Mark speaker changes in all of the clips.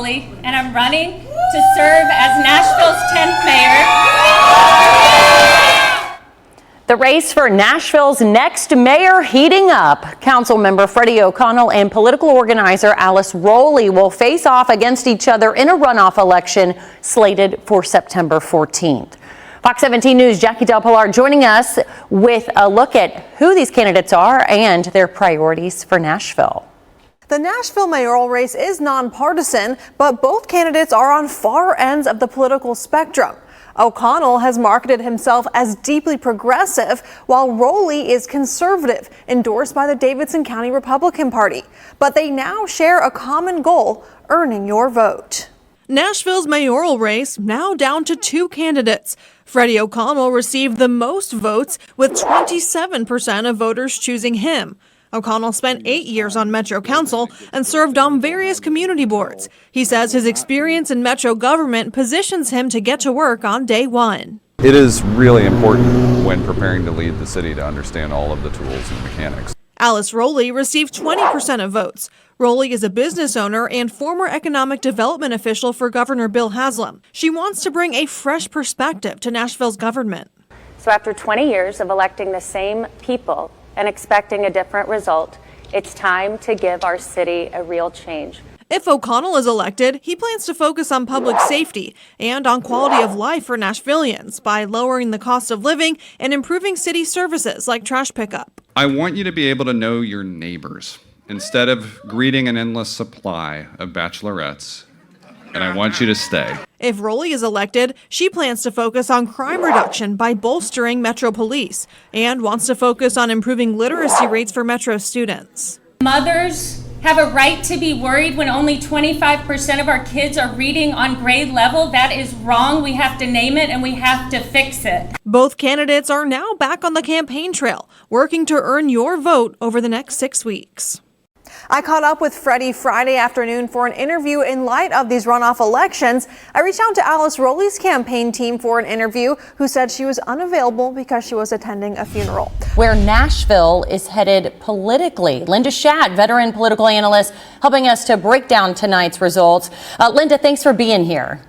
Speaker 1: Rolli, and I'm running to serve as Nashville's 10th mayor.
Speaker 2: The race for Nashville's next mayor heating up. Councilmember Freddie O'Connell and political organizer Alice Rolli will face off against each other in a runoff election slated for September 14th. Fox 17 News' Jackie Del Pilar joining us with a look at who these candidates are and their priorities for Nashville.
Speaker 3: The Nashville mayoral race is nonpartisan, but both candidates are on far ends of the political spectrum. O'Connell has marketed himself as deeply progressive, while Rolli is conservative, endorsed by the Davidson County Republican Party. But they now share a common goal: earning your vote.
Speaker 4: Nashville's mayoral race now down to two candidates. Freddie O'Connell received the most votes, with 27% of voters choosing him. O'Connell spent 8 years on Metro Council and served on various community boards. He says his experience in Metro government positions him to get to work on day one.
Speaker 5: It is really important when preparing to lead the city to understand all of the tools and mechanics.
Speaker 4: Alice Rolli received 20% of votes. Rolli is a business owner and former economic development official for Governor Bill Haslam. She wants to bring a fresh perspective to Nashville's government.
Speaker 6: So after 20 years of electing the same people and expecting a different result, it's time to give our city a real change.
Speaker 4: If O'Connell is elected, he plans to focus on public safety and on quality of life for Nashvillians by lowering the cost of living and improving city services like trash pickup.
Speaker 5: I want you to be able to know your neighbors instead of greeting an endless supply of bachelorettes, and I want you to stay.
Speaker 4: If Rolli is elected, she plans to focus on crime reduction by bolstering Metro Police and wants to focus on improving literacy rates for Metro students.
Speaker 1: Mothers have a right to be worried when only 25% of our kids are reading on grade level. That is wrong. We have to name it and we have to fix it.
Speaker 4: Both candidates are now back on the campaign trail, working to earn your vote over the next 6 weeks.
Speaker 3: I caught up with Freddie Friday afternoon for an interview in light of these runoff elections. I reached out to Alice Rolli's campaign team for an interview, who said she was unavailable because she was attending a funeral.
Speaker 2: Where Nashville is headed politically. Linda Shatt, veteran political analyst, helping us to break down tonight's results. Linda, thanks for being here.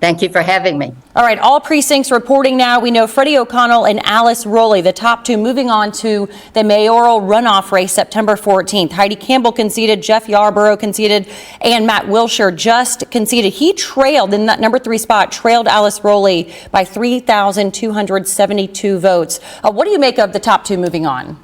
Speaker 7: Thank you for having me.
Speaker 2: All right, all precincts reporting now. We know Freddie O'Connell and Alice Rolli, the top two, moving on to the mayoral runoff race September 14th. Heidi Campbell conceded, Jeff Yarborough conceded, and Matt Wilshire just conceded. He trailed in that number 3 spot, trailed Alice Rolli by 3,272 votes. What do you make of the top two moving on?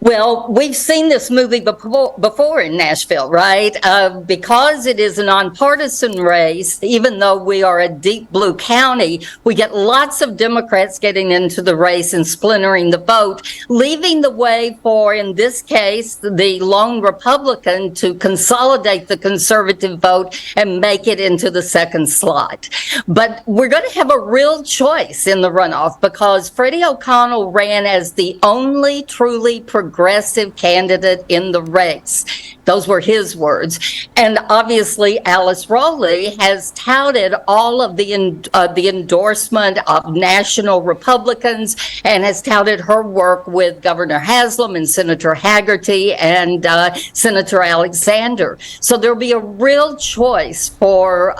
Speaker 7: Well, we've seen this movie before in Nashville, right? Because it is a nonpartisan race, even though we are a deep blue county, we get lots of Democrats getting into the race and splintering the vote, leaving the way for, in this case, the lone Republican to consolidate the conservative vote and make it into the second slot. But we're going to have a real choice in the runoff because Freddie O'Connell ran as the only truly progressive candidate in the race. Those were his words. And obviously, Alice Rolli has touted all of the endorsement of national Republicans and has touted her work with Governor Haslam and Senator Hagerty and Senator Alexander. So there'll be a real choice for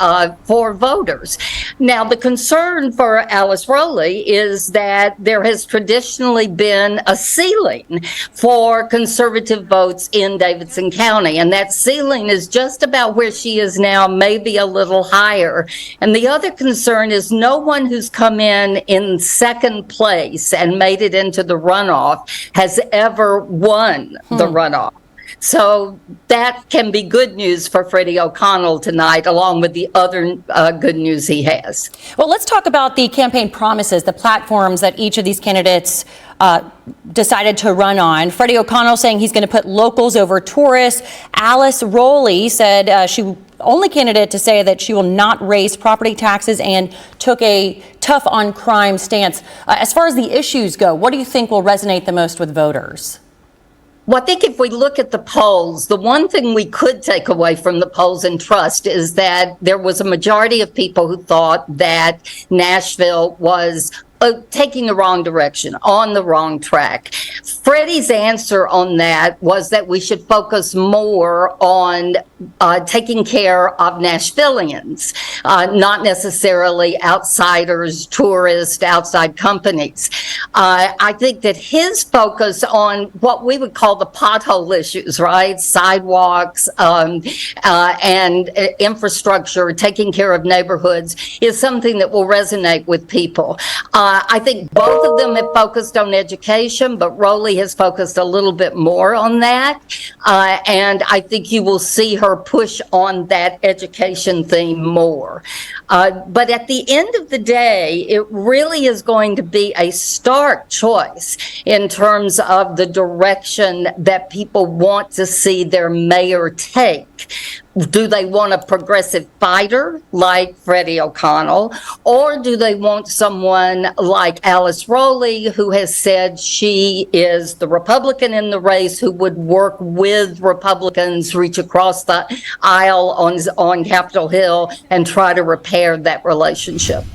Speaker 7: voters. Now, the concern for Alice Rolli is that there has traditionally been a ceiling for conservative votes in Davidson County. And that ceiling is just about where she is now, maybe a little higher. And the other concern is no one who's come in second place and made it into the runoff has ever won the runoff. So that can be good news for Freddie O'Connell tonight, along with the other good news he has.
Speaker 2: Well, let's talk about the campaign promises, the platforms that each of these candidates decided to run on. Freddie O'Connell saying he's going to put locals over tourists. Alice Rolli said she only candidate to say that she will not raise property taxes and took a tough on crime stance. As far as the issues go, what do you think will resonate the most with voters?
Speaker 7: Well, I think if we look at the polls, the one thing we could take away from the polls and trust is that there was a majority of people who thought that Nashville was taking the wrong direction, on the wrong track. Freddie's answer on that was that we should focus more on taking care of Nashvillians, not necessarily outsiders, tourists, outside companies. I think that his focus on what we would call the pothole issues, right? Sidewalks and infrastructure, taking care of neighborhoods, is something that will resonate with people. I think both of them have focused on education, but Rolli has focused a little bit more on that. And I think you will see her push on that education theme more. But at the end of the day, it really is going to be a stark choice in terms of the direction that people want to see their mayor take. Do they want a progressive fighter like Freddie O'Connell, or do they want someone like Alice Rolli, who has said she is the Republican in the race who would work with Republicans, reach across the aisle on Capitol Hill and try to repair that relationship?